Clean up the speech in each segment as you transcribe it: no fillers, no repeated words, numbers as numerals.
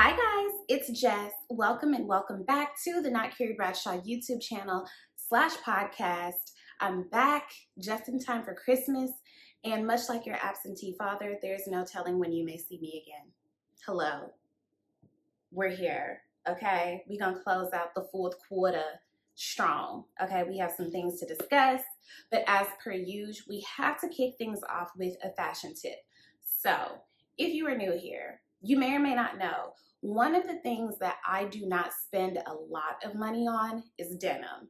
Hi guys, it's Jess. Welcome and welcome back to the Not Carrie Bradshaw YouTube channel / podcast. I'm back just in time for Christmas, and much like your absentee father, there's no telling when you may see me again. Hello, we're here, okay? We're gonna close out the fourth quarter strong, okay? We have some things to discuss, but as per usual, we have to kick things off with a fashion tip. So, if you are new here, you may or may not know, one of the things that I do not spend a lot of money on is denim.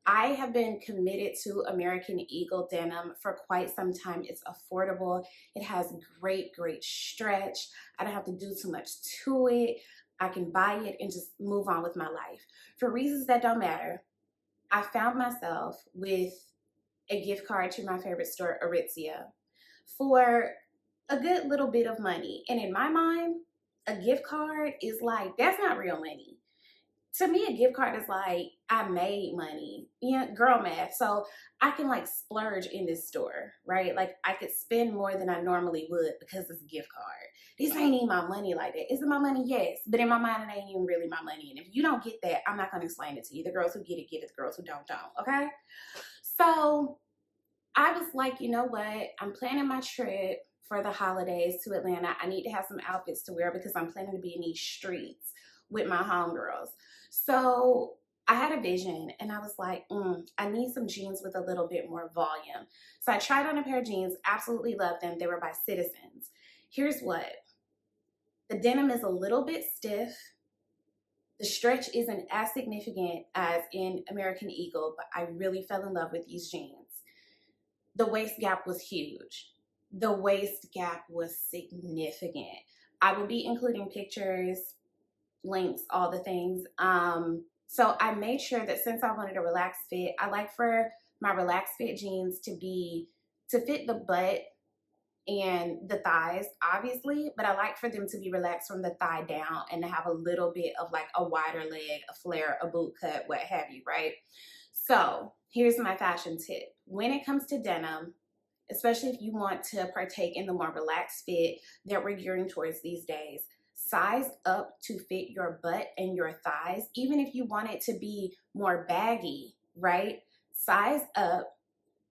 I have been committed to American Eagle denim for quite some time. It's affordable. It has great stretch. I don't have to do too much to it. I can buy it and just move on with my life. For reasons that don't matter, I found myself with a gift card to my favorite store, Aritzia, for a good little bit of money. And in my mind, a gift card is like, that's not real money. To me, a gift card is like, I made money, girl math. So I can like splurge in this store, right? Like I could spend more than I normally would because it's a gift card. This ain't even my money like that. Is it my money? Yes. But in my mind, it ain't even really my money. And if you don't get that, I'm not going to explain it to you. The girls who get it, the girls who don't. Okay? So I was like, you know what? I'm planning my trip for the holidays to Atlanta. I need to have some outfits to wear because I'm planning to be in these streets with my homegirls. So I had a vision and I was like, I need some jeans with a little bit more volume. So I tried on a pair of jeans, absolutely loved them. They were by Citizens. Here's what. The denim is a little bit stiff. The stretch isn't as significant as in American Eagle, but I really fell in love with these jeans. The waist gap was huge. The waist gap was significant. I will be including pictures, links, all the things. So I made sure that since I wanted a relaxed fit, I like for my relaxed fit jeans to fit the butt and the thighs, obviously, but I like for them to be relaxed from the thigh down and to have a little bit of like a wider leg, a flare, a boot cut, what have you, right? So here's my fashion tip. When it comes to denim, especially if you want to partake in the more relaxed fit that we're gearing towards these days, size up to fit your butt and your thighs. Even if you want it to be more baggy, right? Size up,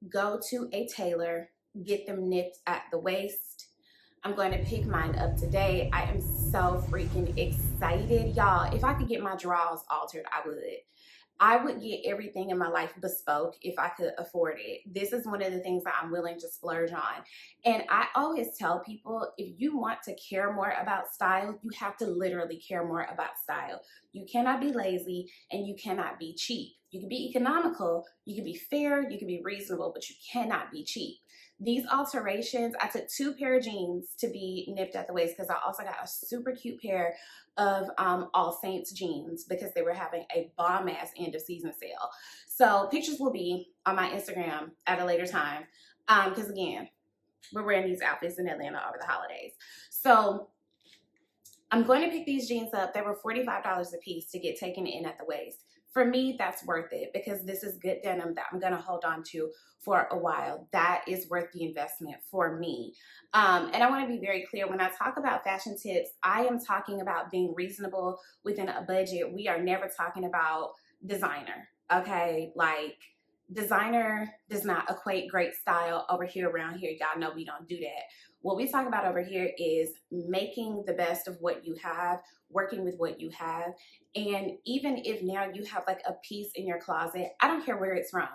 go to a tailor, get them nipped at the waist. I'm going to pick mine up today. I am so freaking excited, y'all. If I could get my draws altered, I would. I would get everything in my life bespoke if I could afford it. This is one of the things that I'm willing to splurge on. And I always tell people, if you want to care more about style, you have to literally care more about style. You cannot be lazy and you cannot be cheap. You can be economical, you can be fair, you can be reasonable, but you cannot be cheap. These alterations, I took 2 pair of jeans to be nipped at the waist because I also got a super cute pair of All Saints jeans because they were having a bomb ass end of season sale. So pictures will be on my Instagram at a later time because again, we're wearing these outfits in Atlanta over the holidays. So I'm going to pick these jeans up. They were $45 a piece to get taken in at the waist. For me, that's worth it because this is good denim that I'm going to hold on to for a while. That is worth the investment for me. And I want to be very clear, when I talk about fashion tips, I am talking about being reasonable within a budget. We are never talking about designer, okay? Like, designer does not equate great style over here around here. Y'all know we don't do that. What we talk about over here is making the best of what you have, working with what you have. And even if now you have like a piece in your closet, I don't care where it's from.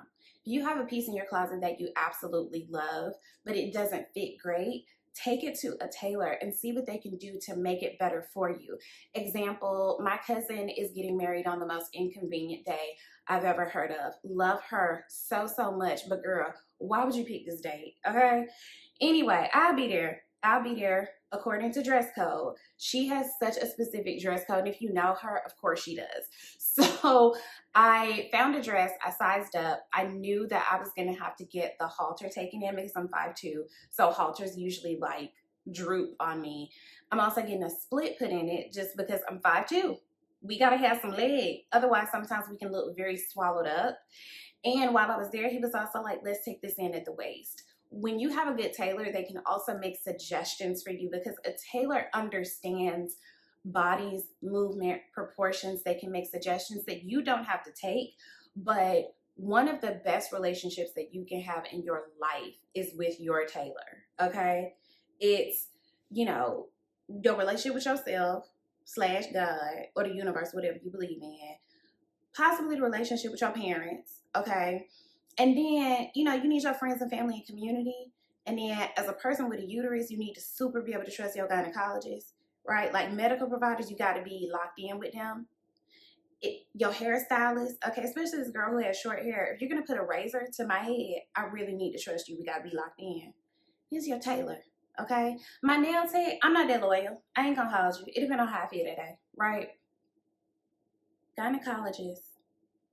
If you have a piece in your closet that you absolutely love, but it doesn't fit great, take it to a tailor and see what they can do to make it better for you. Example, my cousin is getting married on the most inconvenient day I've ever heard of. Love her so much, but girl, why would you pick this date? Okay. Anyway, I'll be there. I'll be there according to dress code. She has such a specific dress code. And if you know her, of course she does. So I found a dress. I sized up. I knew that I was going to have to get the halter taken in because I'm 5'2". So halters usually like droop on me. I'm also getting a split put in it just because I'm 5'2". We got to have some leg. Otherwise, sometimes we can look very swallowed up. And while I was there, he was also like, let's take this in at the waist. When you have a good tailor, they can also make suggestions for you because a tailor understands body's movement, proportions. They can make suggestions that you don't have to take, but one of the best relationships that you can have in your life is with your tailor, okay? It's, you know, your relationship with yourself / God or the universe, whatever you believe in, possibly the relationship with your parents, okay? And then, you know, you need your friends and family and community. And then as a person with a uterus, you need to super be able to trust your gynecologist, right? Like medical providers, you got to be locked in with them. Your hairstylist, okay, especially this girl who has short hair. If you're going to put a razor to my head, I really need to trust you. We got to be locked in. Here's your tailor, okay? My nail tech, I'm not that loyal. I ain't going to hold you. It depends on how I feel that day, right? Gynecologist,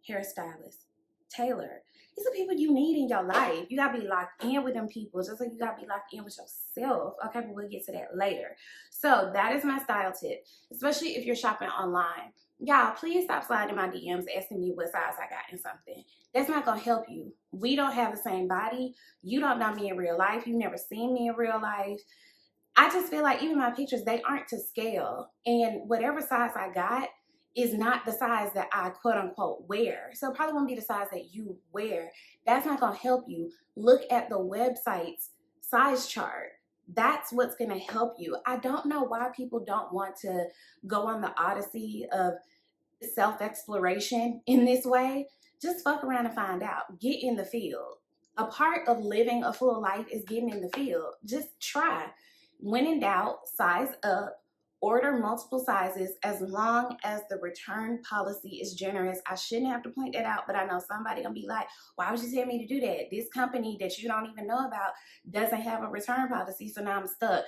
hairstylist, tailor. These are people you need in your life. You gotta be locked in with them people, just like you gotta be locked in with yourself. Okay, but we'll get to that later. So that is my style tip, especially if you're shopping online. Y'all, please stop sliding my DMs asking me what size I got in something. That's not gonna help you. We don't have the same body. You don't know me in real life. You've never seen me in real life. I just feel like even my pictures, they aren't to scale. And whatever size I got is not the size that I quote unquote wear. So it probably won't be the size that you wear. That's not gonna help you. Look at the website's size chart. That's what's gonna help you. I don't know why people don't want to go on the odyssey of self-exploration in this way. Just fuck around and find out. Get in the field. A part of living a full life is getting in the field. Just try. When in doubt, size up. Order multiple sizes as long as the return policy is generous. I shouldn't have to point that out, but I know somebody gonna be like, why would you tell me to do that? This company that you don't even know about doesn't have a return policy, so now I'm stuck.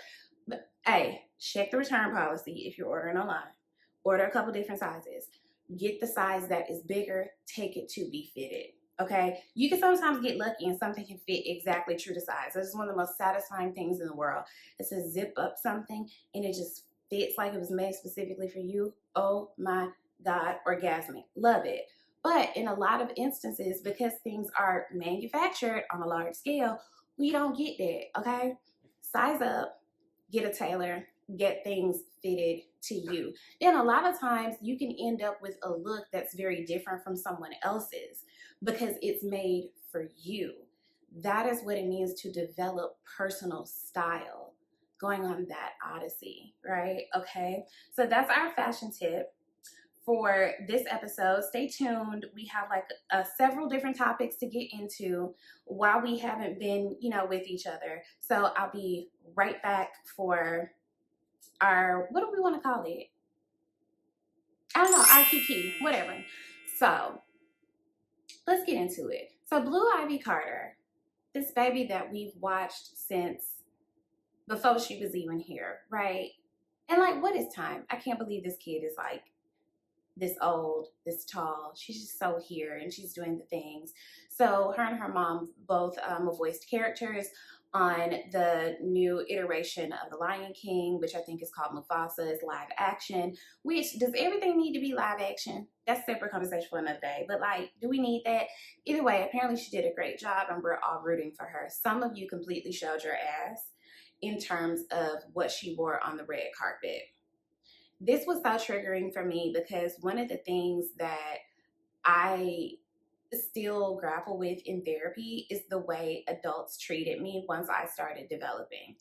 But hey, check the return policy if you're ordering online. Order a couple different sizes. Get the size that is bigger, take it to be fitted. Okay, you can sometimes get lucky and something can fit exactly true to size. This is one of the most satisfying things in the world. It's to zip up something and it just fits like it was made specifically for you. Oh my God, orgasmic. Love it. But in a lot of instances, because things are manufactured on a large scale, we don't get that, okay? Size up, get a tailor, get things fitted to you. Then a lot of times you can end up with a look that's very different from someone else's because it's made for you. That is what it means to develop personal style. Going on that odyssey, right? Okay, so that's our fashion tip for this episode. Stay tuned. We have like several different topics to get into while we haven't been, you know, with each other. So I'll be right back for our, what do we want to call it? I don't know, our kiki, whatever. So let's get into it. So Blue Ivy Carter, this baby that we've watched since before she was even here, right? And like, what is time? I can't believe this kid is like this old, this tall. She's just so here and she's doing the things. So her and her mom both voiced characters on the new iteration of The Lion King, which I think is called Mufasa, is live action. Which, does everything need to be live action? That's a separate conversation for another day. But like, do we need that? Either way, apparently she did a great job and we're all rooting for her. Some of you completely showed your ass in terms of what she wore on the red carpet. This was so triggering for me because one of the things that I still grapple with in therapy is the way adults treated me once I started developing.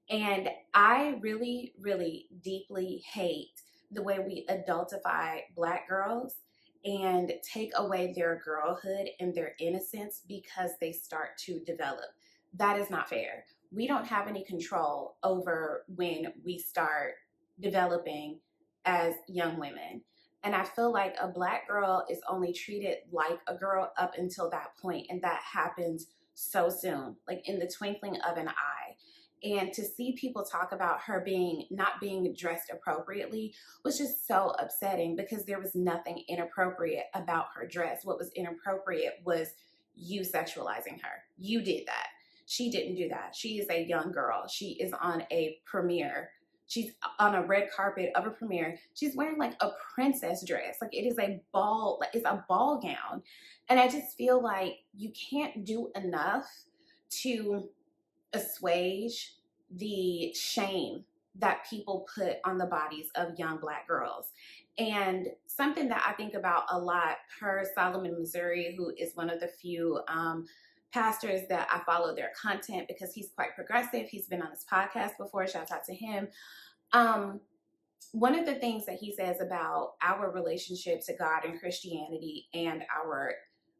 And I really, really deeply hate the way we adultify Black girls and take away their girlhood and their innocence because they start to develop. That is not fair. We don't have any control over when we start developing as young women. And I feel like a Black girl is only treated like a girl up until that point, and that happens so soon, like in the twinkling of an eye. And to see people talk about her not being dressed appropriately was just so upsetting because there was nothing inappropriate about her dress. What was inappropriate was you sexualizing her. You did that. She didn't do that. She is a young girl. She is on a premiere. She's on a red carpet of a premiere. She's wearing like a princess dress. Like it is a ball, like it's a ball gown. And I just feel like you can't do enough to assuage the shame that people put on the bodies of young Black girls. And something that I think about a lot, per Solomon Missouri, who is one of the few pastors that I follow their content because he's quite progressive. He's been on this podcast before. Shout out to him. One of the things that he says about our relationship to God and Christianity and our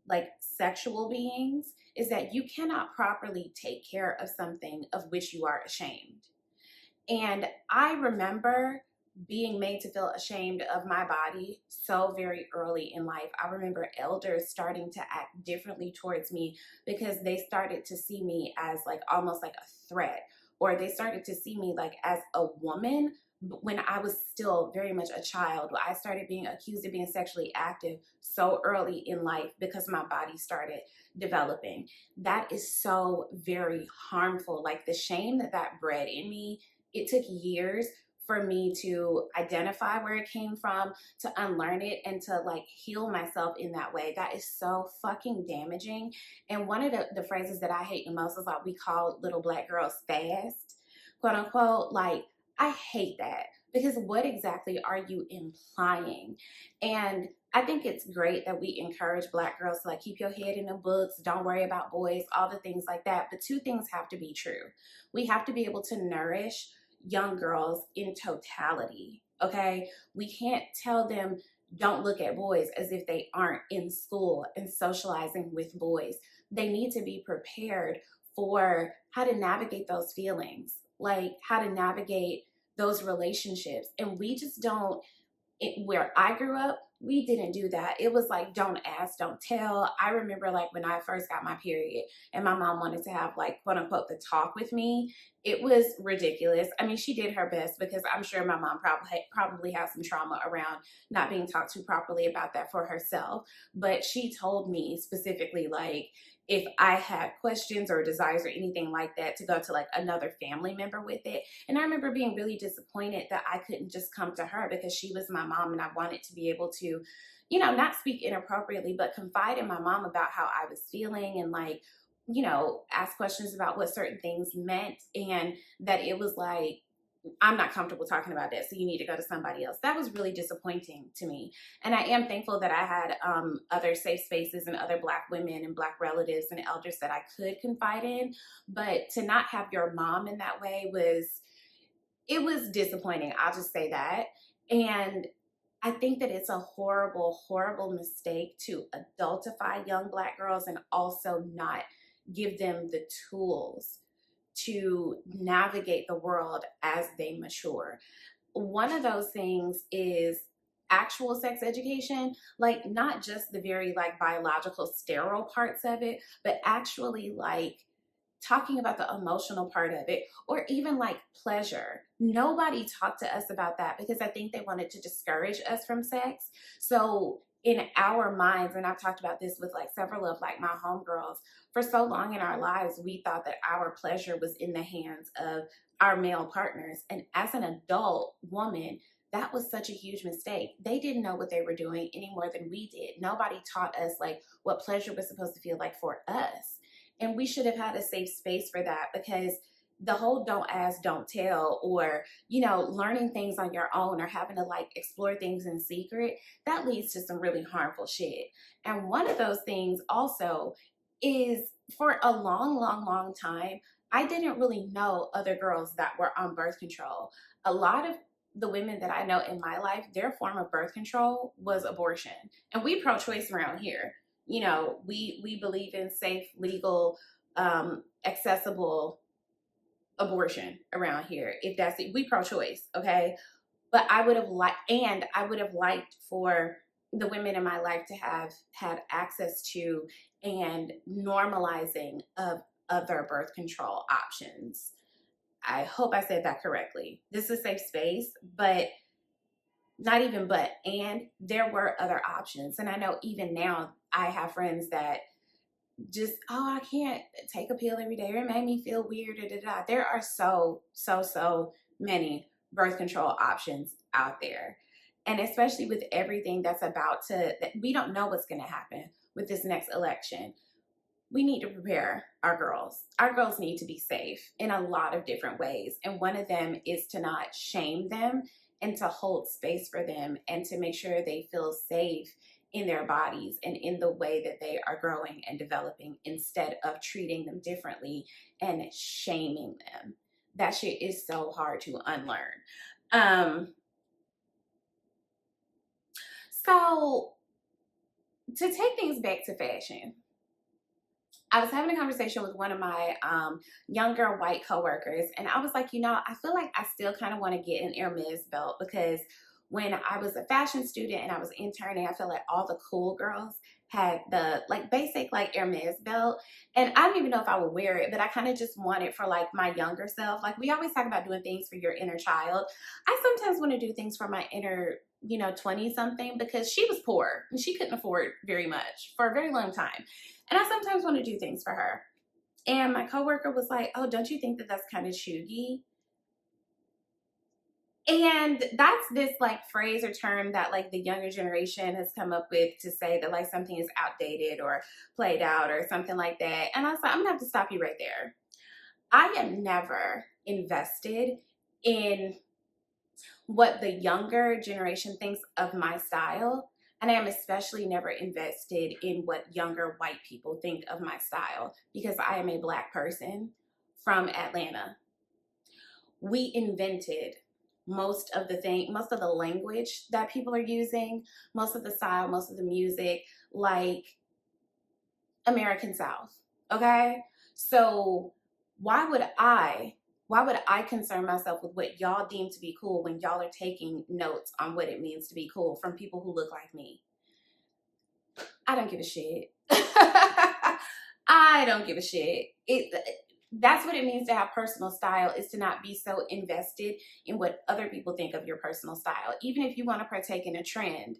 like sexual beings is that you cannot properly take care of something of which you are ashamed. And I remember being made to feel ashamed of my body so very early in life. I remember elders starting to act differently towards me because they started to see me as like almost like a threat, or they started to see me like as a woman when I was still very much a child. I started being accused of being sexually active so early in life because my body started developing. That is so very harmful. Like the shame that bred in me, it took years for me to identify where it came from, to unlearn it, and to like heal myself in that way. That is so fucking damaging. And one of the phrases that I hate the most is like, we call little Black girls fast, quote unquote. Like, I hate that, because what exactly are you implying? And I think it's great that we encourage Black girls to like keep your head in the books, don't worry about boys, all the things like that. But two things have to be true. We have to be able to nourish young girls in totality, okay? We can't tell them don't look at boys as if they aren't in school and socializing with boys. They need to be prepared for how to navigate those feelings, like how to navigate those relationships. And we just don't, where I grew up, we didn't do that. It was like, don't ask, don't tell. I remember like when I first got my period and my mom wanted to have like, quote unquote, the talk with me. It was ridiculous. I mean, she did her best, because I'm sure my mom probably has some trauma around not being talked to properly about that for herself. But she told me specifically, like, if I had questions or desires or anything like that, to go to like another family member with it. And I remember being really disappointed that I couldn't just come to her, because she was my mom and I wanted to be able to, you know, not speak inappropriately, but confide in my mom about how I was feeling, and like, you know, ask questions about what certain things meant, and that it was like, I'm not comfortable talking about that, so you need to go to somebody else. That was really disappointing to me. And I am thankful that I had other safe spaces and other Black women and Black relatives and elders that I could confide in. But to not have your mom in that way it was disappointing. I'll just say that. And I think that it's a horrible, horrible mistake to adultify young Black girls and also not give them the tools to navigate the world as they mature. One of those things is actual sex education, like not just the very like biological sterile parts of it, but actually like talking about the emotional part of it, or even like pleasure. Nobody talked to us about that because I think they wanted to discourage us from sex. So in our minds, and I've talked about this with like several of like my homegirls, for so long in our lives, we thought that our pleasure was in the hands of our male partners. And as an adult woman, that was such a huge mistake. They didn't know what they were doing any more than we did. Nobody taught us like what pleasure was supposed to feel like for us. And we should have had a safe space for that, because the whole don't ask, don't tell, or, you know, learning things on your own or having to like explore things in secret, that leads to some really harmful shit. And one of those things also is, for a long, long, long time, I didn't really know other girls that were on birth control. A lot of the women that I know in my life, their form of birth control was abortion. And we pro-choice around here. You know, we believe in safe, legal, accessible abortion around here. If that's it, we pro-choice, okay? But I would have liked for the women in my life to have had access to and normalizing of other birth control options. I hope I said that correctly. This is a safe space, but not even but, and there were other options. And I know even now I have friends that just, oh, I can't take a pill every day, or it made me feel weird, There are so many birth control options out there. And especially with everything that's about to, that we don't know what's going to happen with this next election. we need to prepare our girls. Our girls need to be safe in a lot of different ways. And one of them is to not shame them and to hold space for them and to make sure they feel safe in their bodies and in the way that they are growing and developing, instead of treating them differently and shaming them. That shit is so hard to unlearn. So to take things back to fashion, I was having a conversation with one of my younger white coworkers, and I was like, I feel like I still kind of want to get an Hermes belt, because when I was a fashion student and I was interning, I feel like all the cool girls had the basic Hermes belt, and I don't even know if I would wear it, but I kind of just want it for my younger self. We always talk about doing things for your inner child. I sometimes want to do things for my inner 20 something, because she was poor and she couldn't afford very much for a very long time. And I sometimes want to do things for her. And my coworker was like, oh, don't you think that that's kind of chuggy? And that's this phrase or term that the younger generation has come up with to say that something is outdated or played out or something like that. And I was like, I'm gonna have to stop you right there. I am never invested in what the younger generation thinks of my style. And I am especially never invested in what younger white people think of my style, because I am a Black person from Atlanta. We invented most of the language that people are using, most of the style, most of the music, American South. Okay? So why would I concern myself with what y'all deem to be cool when y'all are taking notes on what it means to be cool from people who look like me? I don't give a shit. I don't give a shit. That's what it means to have personal style, is to not be so invested in what other people think of your personal style. Even if you want to partake in a trend,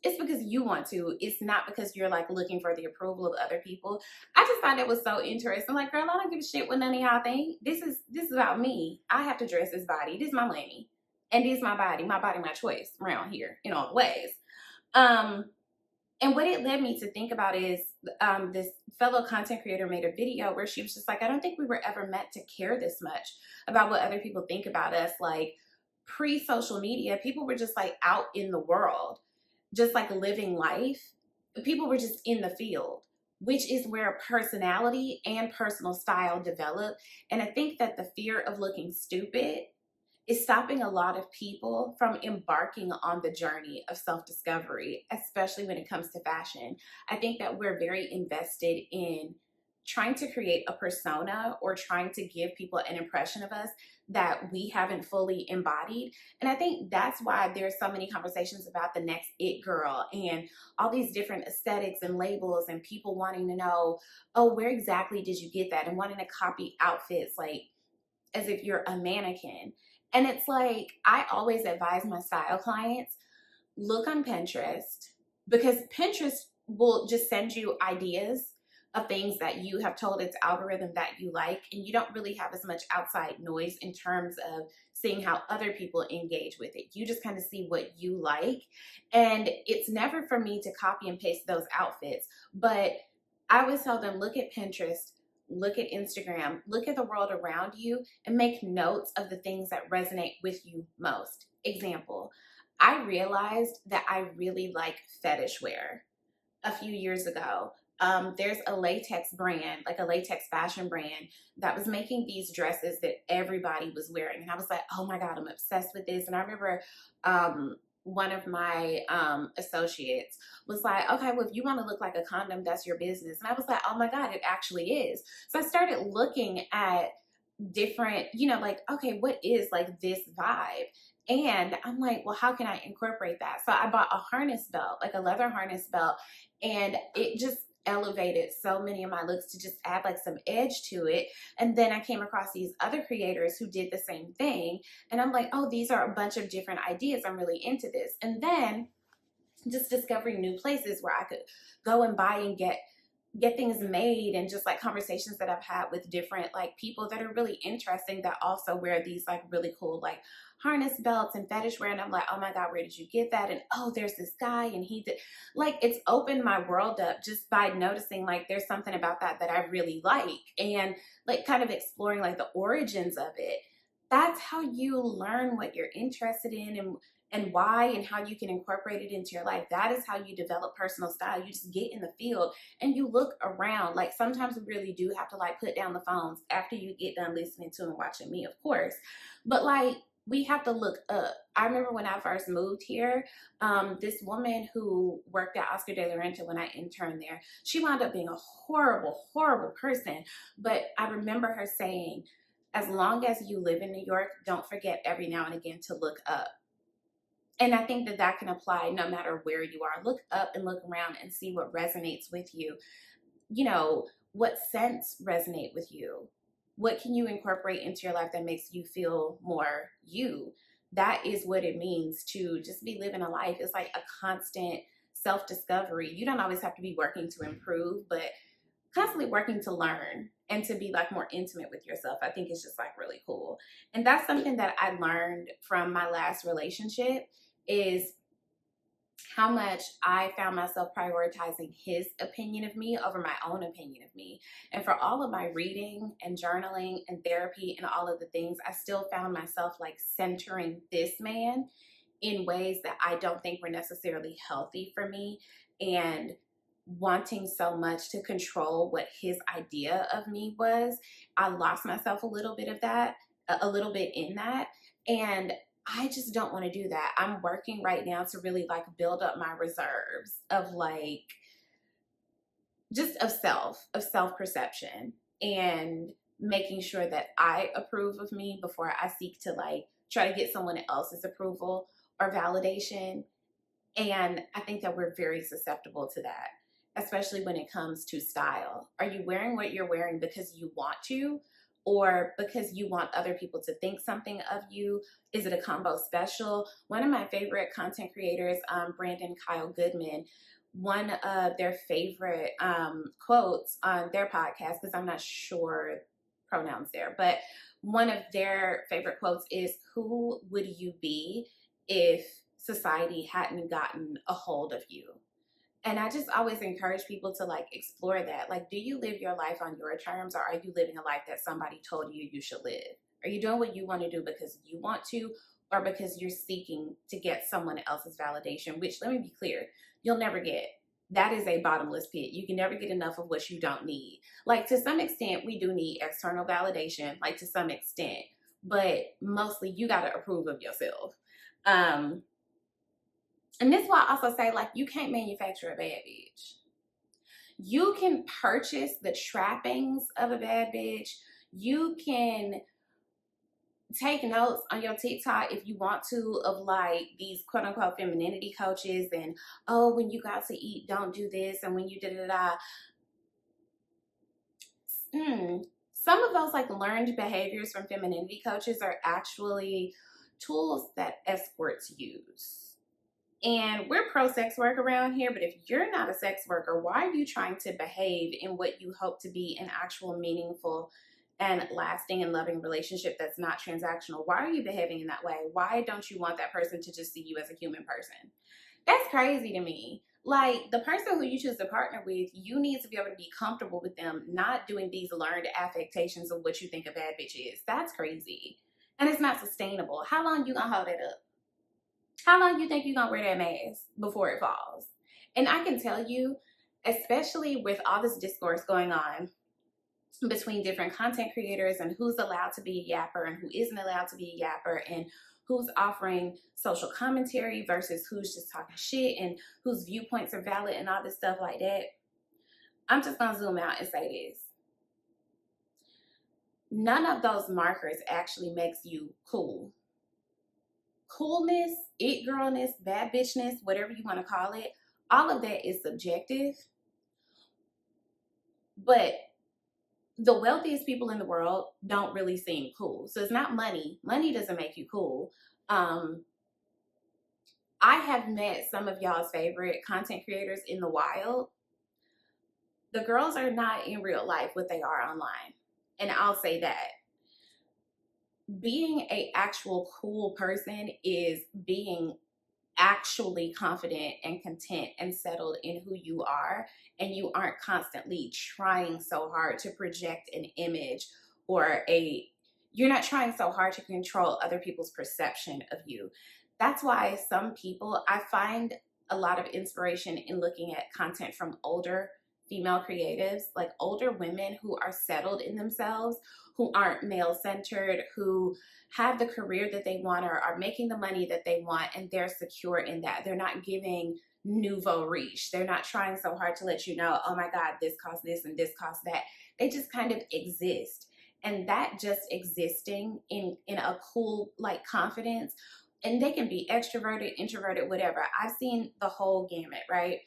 it's because you want to. It's not because you're looking for the approval of other people. I just thought it was so interesting. Girl, I don't give a shit what none of y'all think. This is about me. I have to dress this body. This is my money. And this is my body, my choice around here in all ways. And what it led me to think about is this fellow content creator made a video where she was just like, I don't think we were ever meant to care this much about what other people think about us. Pre-social media, people were just out in the world, just living life. People were just in the field, which is where personality and personal style develop. And I think that the fear of looking stupid is stopping a lot of people from embarking on the journey of self-discovery, especially when it comes to fashion. I think that we're very invested in trying to create a persona or trying to give people an impression of us that we haven't fully embodied. And I think that's why there's so many conversations about the next it girl and all these different aesthetics and labels, and people wanting to know, oh, where exactly did you get that? And wanting to copy outfits as if you're a mannequin. And it's I always advise my style clients, look on Pinterest, because Pinterest will just send you ideas of things that you have told its algorithm that you like, and you don't really have as much outside noise in terms of seeing how other people engage with it. You just kind of see what you like, and it's never for me to copy and paste those outfits, but I always tell them, look at Pinterest, look at Instagram, look at the world around you, and make notes of the things that resonate with you most. Example, I realized that I really like fetish wear a few years ago. There's a latex brand, a latex fashion brand, that was making these dresses that everybody was wearing. And I was like, oh my God, I'm obsessed with this. And I remember one of my associates was like, okay, well, if you want to look like a condom, that's your business. And I was like, oh my God, it actually is. So I started looking at different, okay, what is this vibe? And I'm like, well, how can I incorporate that? So I bought a harness belt, a leather harness belt, and it just elevated so many of my looks to just add some edge to it. And then I came across these other creators who did the same thing. And I'm like, oh, these are a bunch of different ideas. I'm really into this. And then just discovering new places where I could go and buy and get get things made, and just like conversations that I've had with different like people that are really interesting that also wear these like really cool like harness belts and fetish wear, and I'm like, oh my god, where did you get that? And oh, there's this guy and he did, like, it's opened my world up just by noticing like there's something about that that I really like, and like kind of exploring like the origins of it. That's how you learn what you're interested in, and why, and how you can incorporate it into your life. That is how you develop personal style. You just get in the field and you look around. Like, sometimes we really do have to like put down the phones after you get done listening to and watching me, of course. But like, we have to look up. I remember when I first moved here, this woman who worked at Oscar de la Renta when I interned there, she wound up being a horrible, horrible person. But I remember her saying, as long as you live in New York, don't forget every now and again to look up. And I think that that can apply no matter where you are. Look up and look around and see what resonates with you. You know, what scents resonate with you? What can you incorporate into your life that makes you feel more you? That is what it means to just be living a life. It's like a constant self-discovery. You don't always have to be working to improve, but constantly working to learn and to be like more intimate with yourself. I think it's just like really cool. And that's something that I learned from my last relationship, is how much I found myself prioritizing his opinion of me over my own opinion of me. And for all of my reading and journaling and therapy and all of the things, I still found myself like centering this man in ways that I don't think were necessarily healthy for me, and wanting so much to control what his idea of me was. I lost myself a little bit of that, a little bit in that. And I just don't want to do that. I'm working right now to really like build up my reserves of like, just of self-perception, and making sure that I approve of me before I seek to like try to get someone else's approval or validation. And I think that we're very susceptible to that, especially when it comes to style. Are you wearing what you're wearing because you want to, or because you want other people to think something of you? Is it a combo special? One of my favorite content creators, Brandon Kyle Goodman, one of their favorite quotes on their podcast, because I'm not sure pronouns there, but one of their favorite quotes is, who would you be if society hadn't gotten a hold of you? And I just always encourage people to like explore that. Like, do you live your life on your terms, or are you living a life that somebody told you you should live? Are you doing what you want to do because you want to, or because you're seeking to get someone else's validation? Which, let me be clear, you'll never get. That is a bottomless pit. You can never get enough of what you don't need. Like, to some extent, we do need external validation, like to some extent, but mostly you got to approve of yourself. And this is why I also say, like, you can't manufacture a bad bitch. You can purchase the trappings of a bad bitch. You can take notes on your TikTok if you want to, of like these quote unquote femininity coaches, and oh, when you go out to eat, don't do this, and when you Some of those like learned behaviors from femininity coaches are actually tools that escorts use. And we're pro sex work around here, but if you're not a sex worker, why are you trying to behave in what you hope to be an actual meaningful and lasting and loving relationship that's not transactional? Why are you behaving in that way? Why don't you want that person to just see you as a human person? That's crazy to me. Like, the person who you choose to partner with, you need to be able to be comfortable with them not doing these learned affectations of what you think a bad bitch is. That's crazy. And it's not sustainable. How long you gonna hold it up? How long you think you're going to wear that mask before it falls? And I can tell you, especially with all this discourse going on between different content creators and who's allowed to be a yapper and who isn't allowed to be a yapper, and who's offering social commentary versus who's just talking shit, and whose viewpoints are valid and all this stuff like that, I'm just going to zoom out and say this. None of those markers actually makes you cool. Coolness, it girlness, bad bitchness, whatever you want to call it, all of that is subjective. But the wealthiest people in the world don't really seem cool. So it's not money. Money doesn't make you cool. I have met some of y'all's favorite content creators in the wild. The girls are not in real life what they are online. And I'll say that. Being a actual cool person is being actually confident and content and settled in who you are, and you aren't constantly trying so hard to project an image or you're not trying so hard to control other people's perception of you. That's why some people, I find a lot of inspiration in looking at content from older female creatives, like older women who are settled in themselves, who aren't male-centered, who have the career that they want or are making the money that they want, and they're secure in that. They're not giving nouveau riche. They're not trying so hard to let you know, oh my God, this costs this and this costs that. They just kind of exist. And that just existing in a cool, like, confidence, and they can be extroverted, introverted, whatever. I've seen the whole gamut, right?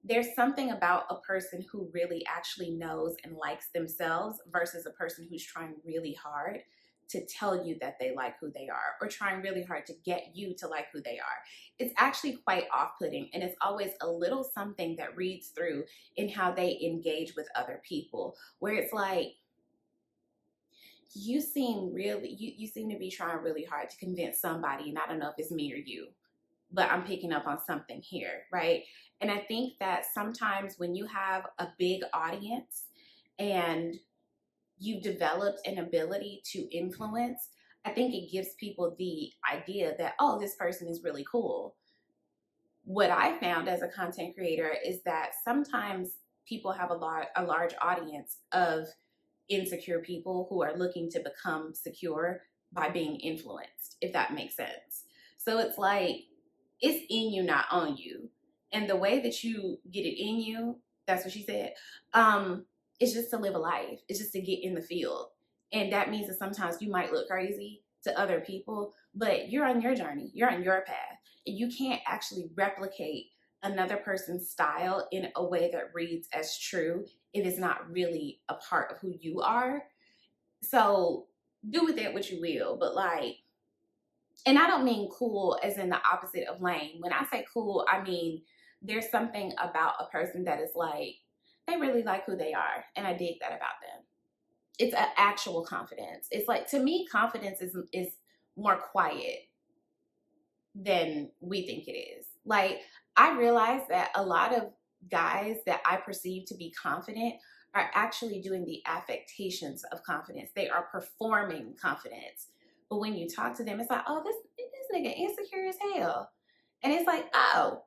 There's something about a person who really actually knows and likes themselves versus a person who's trying really hard to tell you that they like who they are, or trying really hard to get you to like who they are. It's actually quite off-putting, and it's always a little something that reads through in how they engage with other people, where it's like, you seem to be trying really hard to convince somebody, and I don't know if it's me or you, but I'm picking up on something here, right? And I think that sometimes when you have a big audience and you've developed an ability to influence, I think it gives people the idea that, oh, this person is really cool. What I found as a content creator is that sometimes people have a large audience of insecure people who are looking to become secure by being influenced, if that makes sense. So it's like, it's in you, not on you. And the way that you get it in you, that's what she said, it's just to live a life. It's just to get in the field. And that means that sometimes you might look crazy to other people, but you're on your journey. You're on your path. And you can't actually replicate another person's style in a way that reads as true if it's not really a part of who you are. So do with it what you will, but like, and I don't mean cool as in the opposite of lame. When I say cool, I mean there's something about a person that is like, they really like who they are, and I dig that about them. It's an actual confidence. It's like, to me, confidence is more quiet than we think it is. Like, I realize that a lot of guys that I perceive to be confident are actually doing the affectations of confidence. They are performing confidence. But when you talk to them, it's like, oh, this nigga insecure as hell. And it's like, oh,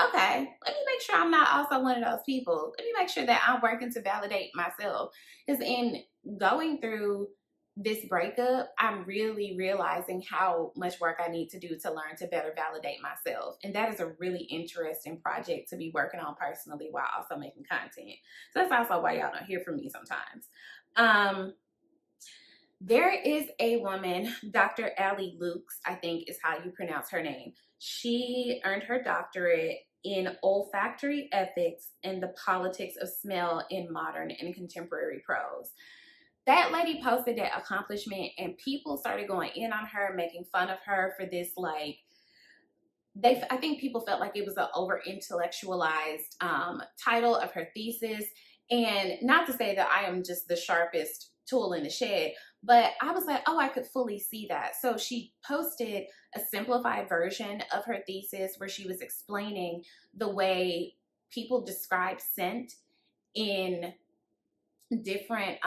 okay, let me make sure I'm not also one of those people. Let me make sure that I'm working to validate myself. Because in going through this breakup, I'm really realizing how much work I need to do to learn to better validate myself. And that is a really interesting project to be working on personally while also making content. So that's also why y'all don't hear from me sometimes. There is a woman, Dr. Allie Lukes, I think is how you pronounce her name. She earned her doctorate in olfactory ethics and the politics of smell in modern and contemporary prose. That lady posted that accomplishment, and people started going in on her, making fun of her for this, like, I think people felt like it was an over-intellectualized title of her thesis. And not to say that I am just the sharpest tool in the shed, but I was like, oh, I could fully see that. So she posted a simplified version of her thesis where she was explaining the way people describe scent in different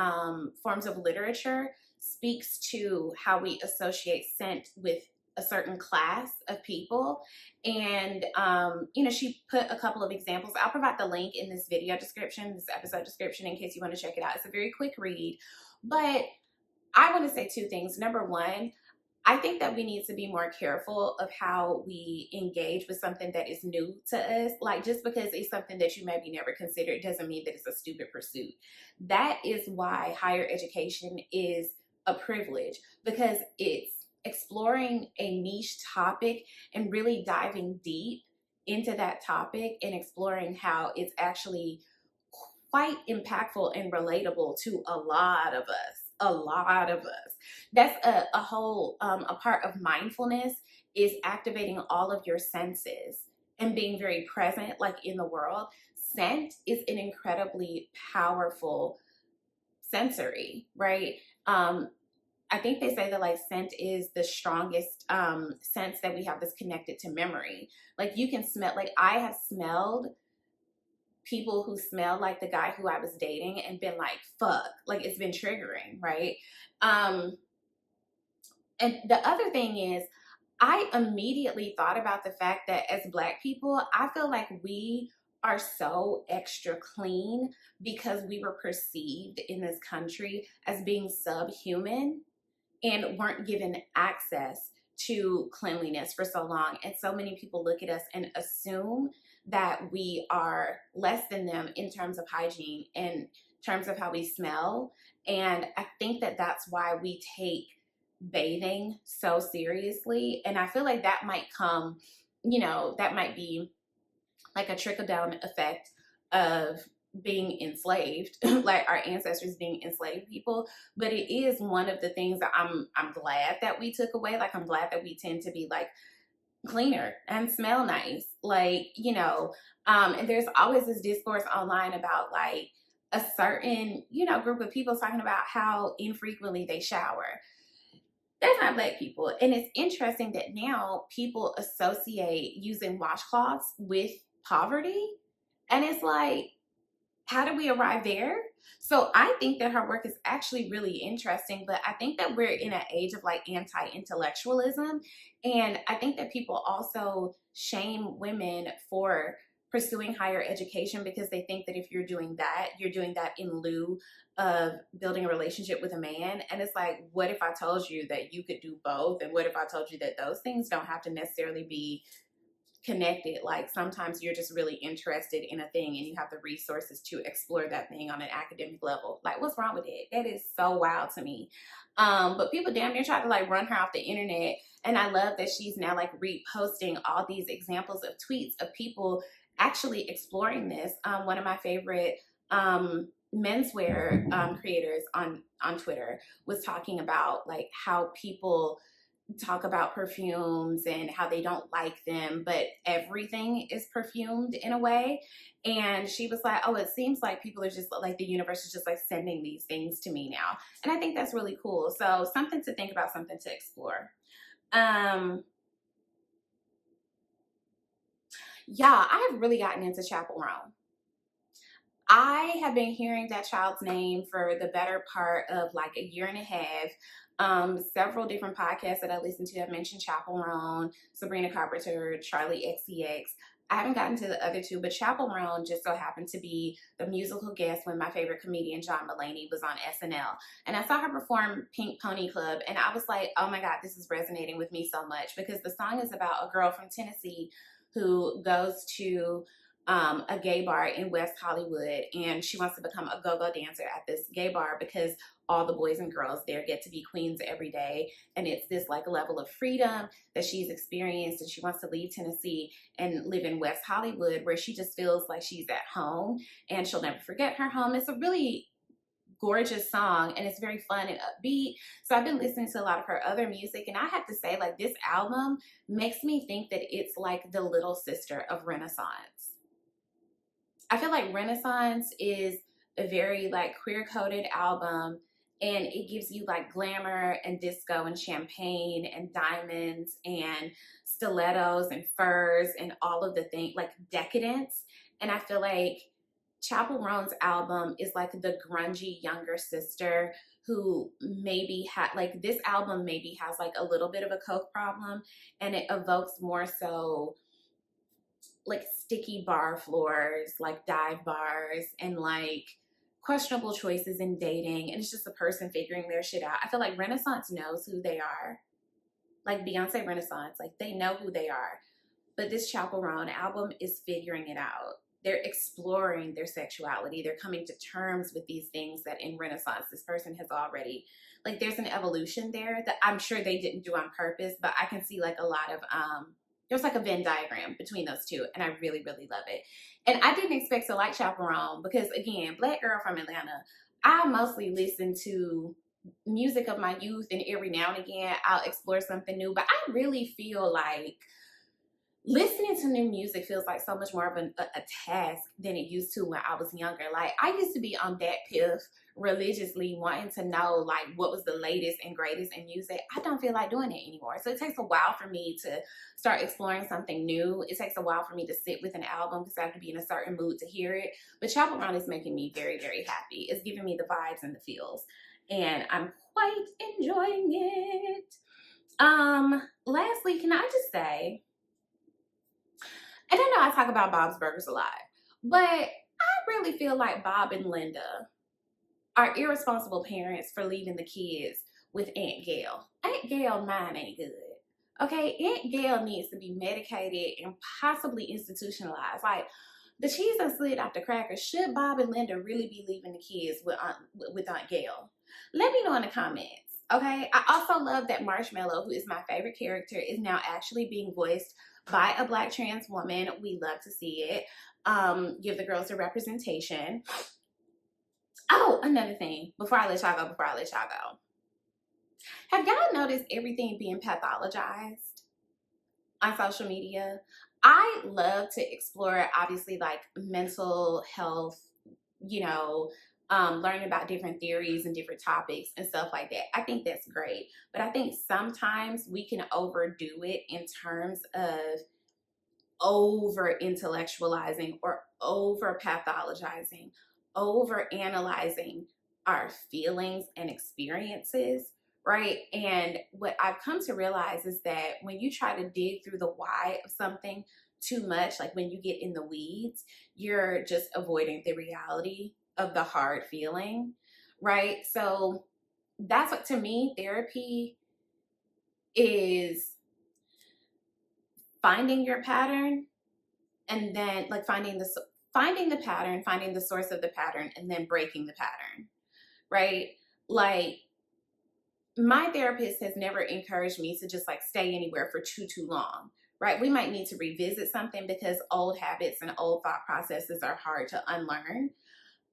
forms of literature speaks to how we associate scent with a certain class of people. And she put a couple of examples. I'll provide the link in this video description, this episode description, in case you want to check it out. It's a very quick read, but I want to say two things. Number one, I think that we need to be more careful of how we engage with something that is new to us. Like, just because it's something that you maybe never considered doesn't mean that it's a stupid pursuit. That is why higher education is a privilege, because it's exploring a niche topic and really diving deep into that topic and exploring how it's actually quite impactful and relatable to a lot of us. That's a whole a part of mindfulness, is activating all of your senses and being very present, like, in the world. scent is an incredibly powerful sensory, right? I think they say that like scent is the strongest sense that we have that's connected to memory. Like you can smell, like I have smelled people who smell like the guy who I was dating and been like, fuck, like it's been triggering, right? And the other thing is, I immediately thought about the fact that as Black people, I feel like we are so extra clean because we were perceived in this country as being subhuman and weren't given access to cleanliness for so long. And so many people look at us and assume that we are less than them in terms of hygiene, in terms of how we smell. And I think that that's why we take bathing so seriously. And I feel like that might come, you know, that might be like a trickle down effect of being enslaved, like our ancestors being enslaved people. But it is one of the things that I'm glad that we took away. Like I'm glad that we tend to be like cleaner and smell nice. Like, you know, and there's always this discourse online about like a certain, you know, group of people talking about how infrequently they shower. That's not Black people. And it's interesting that now people associate using washcloths with poverty. And it's like, how do we arrive there? So I think that her work is actually really interesting, but I think that we're in an age of like anti-intellectualism. And I think that people also shame women for pursuing higher education because they think that if you're doing that in lieu of building a relationship with a man. And it's like, what if I told you that you could do both? And what if I told you that those things don't have to necessarily be connected? Like sometimes you're just really interested in a thing and you have the resources to explore that thing on an academic level. Like what's wrong with it? That is so wild to me. But people damn near try to like run her off the internet. And I love that she's now like reposting all these examples of tweets of people actually exploring this. One of my favorite menswear creators on Twitter was talking about like how people talk about perfumes and how they don't like them, but everything is perfumed in a way. And she was like, oh, it seems like people are just like, the universe is just like sending these things to me now. And I think that's really cool. So something to think about, something to explore. Yeah, I have really gotten into Chapel Roan. I have been hearing that child's name for the better part of like a year and a half. Several different podcasts that I listen to have mentioned Chapel Roan, Sabrina Carpenter, Charlie XCX. I haven't gotten to the other two, but Chapel Roan just so happened to be the musical guest when my favorite comedian John Mulaney was on SNL. And I saw her perform Pink Pony Club, and I was like, oh my God, this is resonating with me so much, because the song is about a girl from Tennessee who goes to a gay bar in West Hollywood, and she wants to become a go-go dancer at this gay bar because all the boys and girls there get to be queens every day, and it's this like level of freedom that she's experienced, and she wants to leave Tennessee and live in West Hollywood where she just feels like she's at home and she'll never forget her home. It's a really gorgeous song and it's very fun and upbeat. So I've been listening to a lot of her other music, and I have to say, like, this album makes me think that it's like the little sister of Renaissance. I feel like Renaissance is a very like queer-coded album, and it gives you like glamour and disco and champagne and diamonds and stilettos and furs and all of the things, like decadence. And I feel like Chapel Roan's album is like the grungy younger sister who maybe like this album maybe has like a little bit of a coke problem, and it evokes more so like sticky bar floors, like dive bars, and like questionable choices in dating. And it's just a person figuring their shit out. I feel like Renaissance knows who they are. Like Beyonce Renaissance, like they know who they are. But this Chapel Roan album is figuring it out. They're exploring their sexuality. They're coming to terms with these things that in Renaissance, this person has already, like there's an evolution there that I'm sure they didn't do on purpose, but I can see like a lot of, there's like a Venn diagram between those two, and I really, really love it. And I didn't expect to like Chapel Roan because, again, Black girl from Atlanta, I mostly listen to music of my youth, and every now and again I'll explore something new. But I really feel like listening to new music feels like so much more of a task than it used to when I was younger. Like, I used to be on that piff religiously, wanting to know like what was the latest and greatest in music. I don't feel like doing it anymore. So it takes a while for me to start exploring something new. It takes a while for me to sit with an album because I have to be in a certain mood to hear it. But Chaperone is making me very, very happy. It's giving me the vibes and the feels, and I'm quite enjoying it. Lastly, can I just say, and I know I talk about Bob's Burgers a lot, but I really feel like Bob and Linda are irresponsible parents for leaving the kids with Aunt Gail. Aunt Gail mind ain't good. Okay, Aunt Gail needs to be medicated and possibly institutionalized. Like, the cheese that slid off the crackers. Should Bob and Linda really be leaving the kids with Aunt Gail? Let me know in the comments. Okay, I also love that Marshmallow, who is my favorite character, is now actually being voiced by a Black trans woman. We love to see it. Give the girls a representation. Oh, another thing, before I let y'all go. Have y'all noticed everything being pathologized on social media? I love to explore, obviously, like mental health, learning about different theories and different topics and stuff like that. I think that's great. But I think sometimes we can overdo it in terms of over intellectualizing or over pathologizing, over analyzing our feelings and experiences, right? And what I've come to realize is that when you try to dig through the why of something too much, like when you get in the weeds, you're just avoiding the reality of the hard feeling, right? So that's what, to me, therapy is finding your pattern, and then like finding the pattern, finding the source of the pattern, and then breaking the pattern, right? Like, my therapist has never encouraged me to just like stay anywhere for too long, right? We might need to revisit something because old habits and old thought processes are hard to unlearn,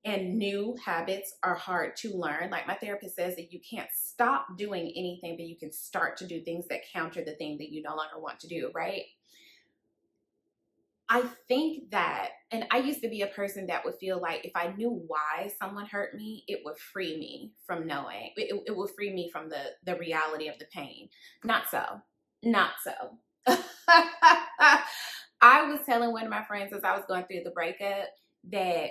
and new habits are hard to learn. Like, my therapist says that you can't stop doing anything, but you can start to do things that counter the thing that you no longer want to do, right? I think that, and I used to be a person that would feel like if I knew why someone hurt me, it would free me from knowing. It would free me from the reality of the pain. Not so. Not so. I was telling one of my friends as I was going through the breakup that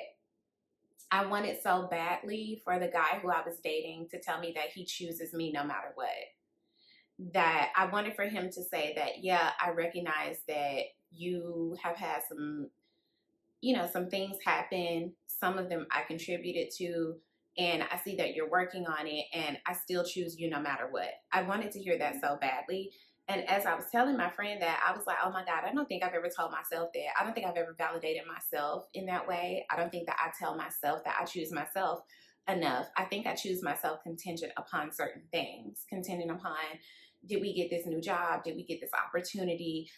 I wanted so badly for the guy who I was dating to tell me that he chooses me no matter what. That I wanted for him to say that, yeah, I recognize that you have had some things happen. Some of them I contributed to, and I see that you're working on it, and I still choose you no matter what. I wanted to hear that so badly. And as I was telling my friend that, I was like, oh my God, I don't think I've ever told myself that. I don't think I've ever validated myself in that way. I don't think that I tell myself that I choose myself enough. I think I choose myself contingent upon certain things, contingent upon, did we get this new job? Did we get this opportunity?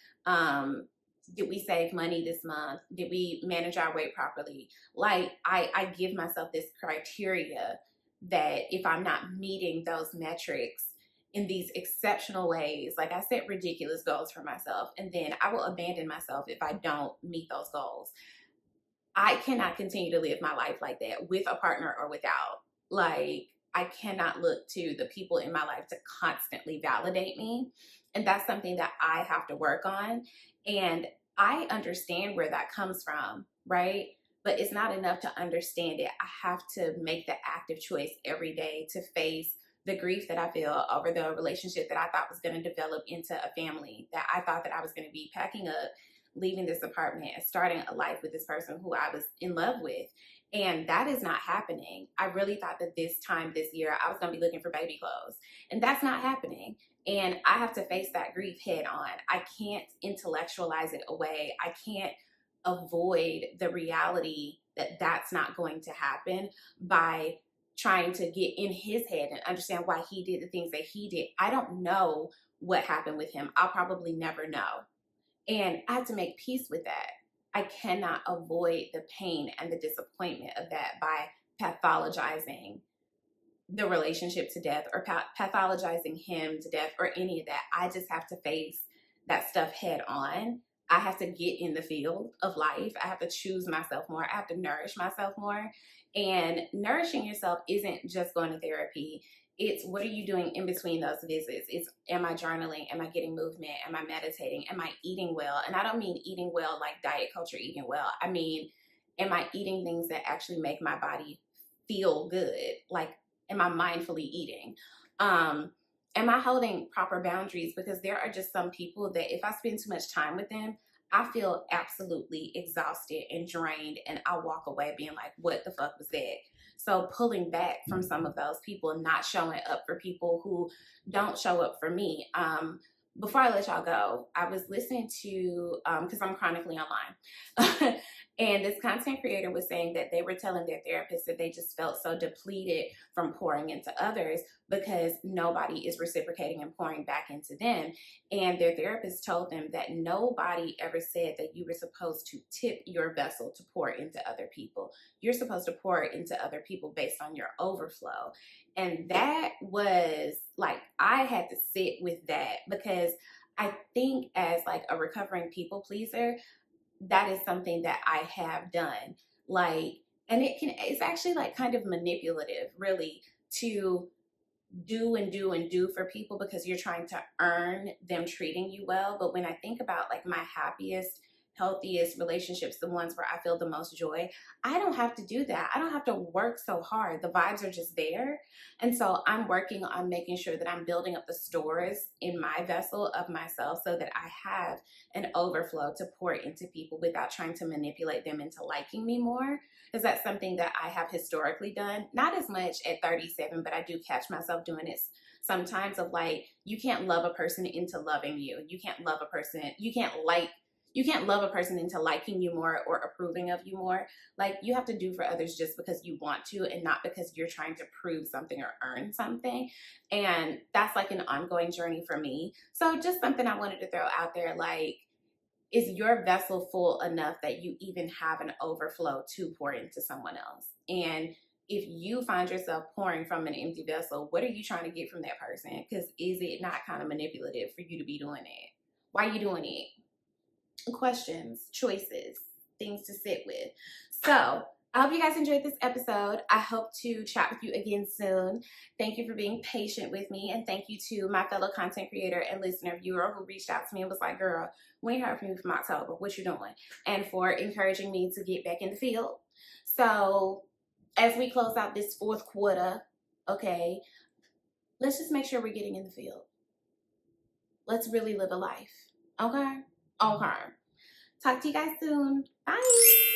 Did we save money this month? Did we manage our weight properly? Like, I give myself this criteria that if I'm not meeting those metrics in these exceptional ways, like, I set ridiculous goals for myself, and then I will abandon myself if I don't meet those goals. I cannot continue to live my life like that, with a partner or without. Like, I cannot look to the people in my life to constantly validate me. And that's something that I have to work on. And I understand where that comes from, right? But it's not enough to understand it. I have to make the active choice every day to face the grief that I feel over the relationship that I thought was going to develop into a family, that I thought that I was going to be packing up, leaving this apartment, and starting a life with this person who I was in love with. And that is not happening. I really thought that this time this year I was going to be looking for baby clothes, and that's not happening. And I have to face that grief head on. I can't intellectualize it away. I can't avoid the reality that that's not going to happen by trying to get in his head and understand why he did the things that he did. I don't know what happened with him. I'll probably never know. And I have to make peace with that. I cannot avoid the pain and the disappointment of that by pathologizing the relationship to death, or pathologizing him to death, or any of that. I just have to face that stuff head on. I have to get in the field of life. I have to choose myself more. I have to nourish myself more. And nourishing yourself isn't just going to therapy. It's what are you doing in between those visits? It's, am I journaling? Am I getting movement? Am I meditating? Am I eating well? And I don't mean eating well like diet culture eating well. I mean, am I eating things that actually make my body feel good? Like, am I mindfully eating? Am I holding proper boundaries? Because there are just some people that if I spend too much time with them, I feel absolutely exhausted and drained, and I walk away being like, what the fuck was that? So pulling back from some of those people and not showing up for people who don't show up for me. Before I let y'all go, I was listening to, because I'm chronically online, and this content creator was saying that they were telling their therapist that they just felt so depleted from pouring into others because nobody is reciprocating and pouring back into them. And their therapist told them that nobody ever said that you were supposed to tip your vessel to pour into other people. You're supposed to pour into other people based on your overflow. And that was like, I had to sit with that because I think as like a recovering people pleaser, that is something that I have done. Like, and it's actually like kind of manipulative, really, to do and do and do for people because you're trying to earn them treating you well. But when I think about like my happiest, healthiest relationships, the ones where I feel the most joy, I don't have to do that. I don't have to work so hard. The vibes are just there. And so I'm working on making sure that I'm building up the stores in my vessel of myself so that I have an overflow to pour into people without trying to manipulate them into liking me more. Because that's something that I have historically done. Not as much at 37, but I do catch myself doing it sometimes of like, you can't love a person into loving you. You can't love a person into liking you more or approving of you more. Like, you have to do for others just because you want to and not because you're trying to prove something or earn something. And that's like an ongoing journey for me. So just something I wanted to throw out there, like, is your vessel full enough that you even have an overflow to pour into someone else? And if you find yourself pouring from an empty vessel, what are you trying to get from that person? Because is it not kind of manipulative for you to be doing it? Why are you doing it? Questions, choices, things to sit with. So I hope you guys enjoyed this episode. I hope to chat with you again soon. Thank you for being patient with me. And thank you to my fellow content creator and listener viewer who reached out to me and was like, girl, we ain't heard from you from October. What you doing? And for encouraging me to get back in the field. So as we close out this fourth quarter, okay, let's just make sure we're getting in the field. Let's really live a life. Okay? Okay. Talk to you guys soon. Bye.